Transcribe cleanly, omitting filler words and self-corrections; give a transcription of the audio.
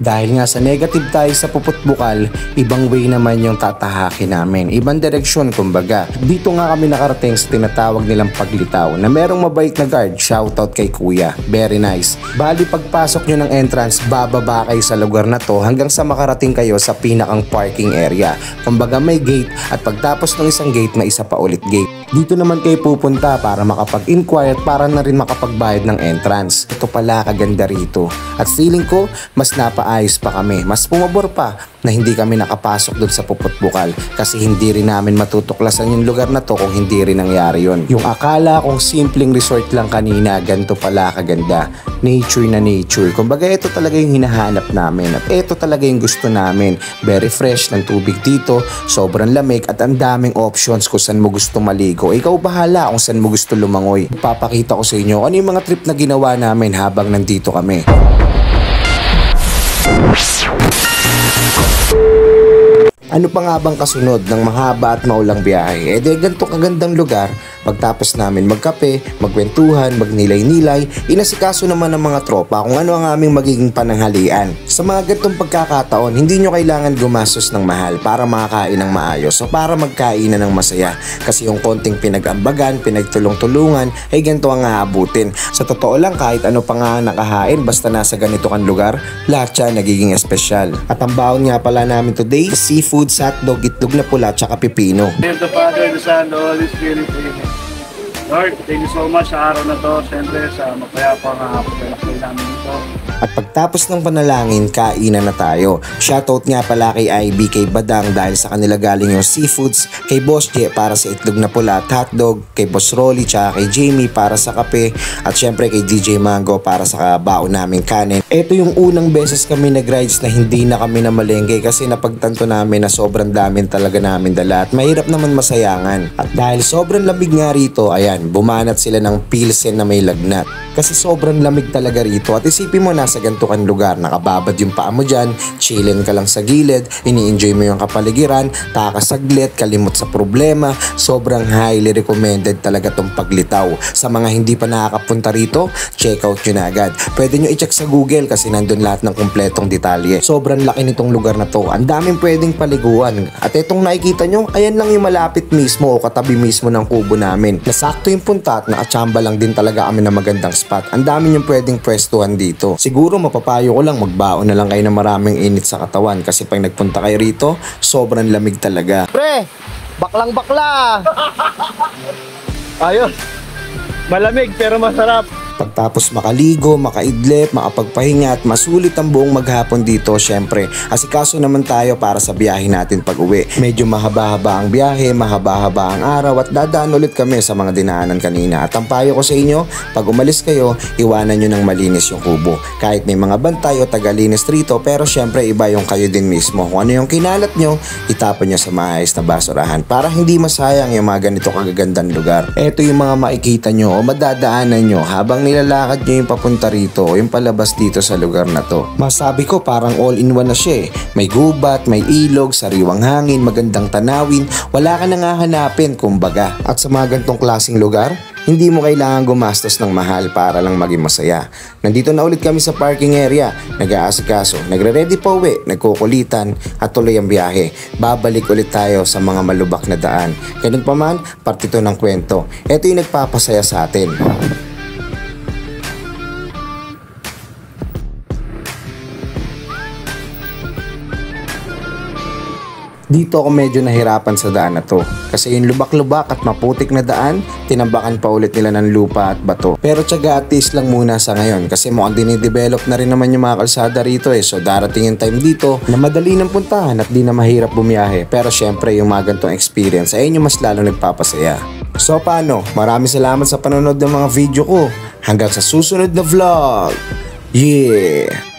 Dahil nga sa negative tayo sa Puput Bukal, ibang way naman yung tatahakin namin. Ibang direksyon kumbaga. Dito nga kami nakarating sa tinatawag nilang Paglitaw na merong mabait na guard. Shoutout kay Kuya. Very nice. Bali pagpasok nyo ng entrance, bababa kayo sa lugar na to hanggang sa makarating kayo sa pinakang parking area. Kumbaga may gate at pagtapos ng isang gate, may isa pa ulit gate. Dito naman kayo pupunta para makapag-inquire at para na rin makapagbayad ng entrance. Ito pala kaganda rito. At feeling ko, mas napaayos pa kami. Mas pumabor pa na hindi kami nakapasok doon sa Puput Bukal kasi hindi rin namin matutuklasan yung lugar na to kung hindi rin nangyari yun. Yung akala kong simpleng resort lang kanina, ganito pala kaganda. Nature na nature. Kumbaga ito talaga yung hinahanap namin at ito talaga yung gusto namin. Very fresh ng tubig dito, sobrang lamig at ang daming options kung saan mo gusto maligo. Ikaw bahala kung saan mo gusto lumangoy. Papakita ko sa inyo ano yung mga trip na ginawa namin habang nandito kami. Ano pa nga bang kasunod ng mahaba at maulang biyahe? Ganito kagandang lugar. Pagtapos namin magkape, magkwentuhan, magnilay-nilay, inasikaso naman ng mga tropa kung ano ang aming magiging pananghalian. Sa mga ganitong pagkakataon, hindi nyo kailangan gumastos ng mahal para makakain ng maayos o para magkainan ng masaya. Kasi yung konting pinag-ambagan, pinagtulong-tulungan, ay ganito ang aabutin. Sa totoo lang, kahit ano pa nga nakahain, basta nasa ganito kang lugar, lahat siya nagiging espesyal. At ang baon nga pala namin today, seafood, hotdog, itlog na pula, tsaka pipino. Dear the Father, the Son, the Holy Spirit, Amen. Lord, thank you so much sa araw na to. Siyempre, sa mapayapang hapon namin ito. At pagtapos ng panalangin, kainan na tayo. Shoutout nga pala kay IB, kay Badang dahil sa kanila galing yung seafoods, kay Boss J para sa itlog na pula at hotdog, kay Boss Rolly tsaka kay Jamie para sa kape, at syempre kay DJ Mango para sa baon naming kanin. Ito yung unang beses kami nag-rides na hindi na kami na malengke kasi napagtanto namin na sobrang damin talaga namin dala at mahirap naman masayangan. At dahil sobrang lamig nga rito, ayan, bumanat sila ng pilsen na may lagnat. Kasi sobrang lamig talaga rito at isipin mo nasa ganito kang lugar, nakababad yung paa mo dyan, chillin ka lang sa gilid, ini-enjoy mo yung kapaligiran, takas saglit, kalimot sa problema. Sobrang highly recommended talaga tong Paglitaw. Sa mga hindi pa nakakapunta rito, check out nyo na agad. Pwede nyo i-check sa Google kasi nandun lahat ng kumpletong detalye. Sobrang laki nitong lugar na to, ang daming pwedeng paliguan. At itong nakikita nyo, ayan lang yung malapit mismo o katabi mismo ng kubo namin. Nasakto yung punta at nakachamba lang din talaga kami na magandang spot. Ang dami yung pwedeng pwestuhan dito. Siguro mapapayo ko lang magbaon na lang kayo ng maraming init sa katawan kasi pag nagpunta kayo rito, sobrang lamig talaga. Pre, baklang bakla. Ayos! Malamig pero masarap. Pagtapos makaligo, makaidlip, makapagpahinga at masulit ang buong maghapon dito, syempre asikaso naman tayo para sa biyahe natin pag uwi. Medyo mahaba-haba ang biyahe, mahaba-haba ang araw at dadaan ulit kami sa mga dinaanan kanina. At ang payo ko sa inyo, pag umalis kayo, iwanan nyo ng malinis yung kubo. Kahit may mga bantay o tagalinis rito, pero syempre iba yung kayo din mismo. Kung ano yung kinalat nyo, itapon nyo sa maayos na basurahan para hindi masayang yung mga ganito kagagandang lugar. Ito yung mga makikita nyo o madadaanan nyo habang nilalakad nyo yung papunta rito o yung palabas dito sa lugar na to. Masabi ko parang all-in-one na siya eh. May gubat, may ilog, sariwang hangin, magandang tanawin, wala ka nang hahanapin kumbaga. At sa mga gantong klaseng lugar, hindi mo kailangan gumastos ng mahal para lang maging masaya. Nandito na ulit kami sa parking area, nag-aasikaso, nagre-ready pa uwi, nagkukulitan at tuloy ang biyahe. Babalik ulit tayo sa mga malubak na daan. Ganun pa man, parte ito ng kwento. Ito yung nagpapasaya sa atin. Dito ako medyo nahirapan sa daan na to kasi yung lubak-lubak at maputik na daan, tinambakan pa ulit nila ng lupa at bato. Pero tiyaga at tiis lang muna sa ngayon kasi mukhang dinidevelop na rin naman yung mga kalsada rito eh. So darating yung time dito na madali ng puntahan at di na mahirap bumiyahe. Pero syempre yung mga ganitong experience ay yung mas lalo nagpapasaya. So paano? Maraming salamat sa panonood ng mga video ko. Hanggang sa susunod na vlog. Yeah!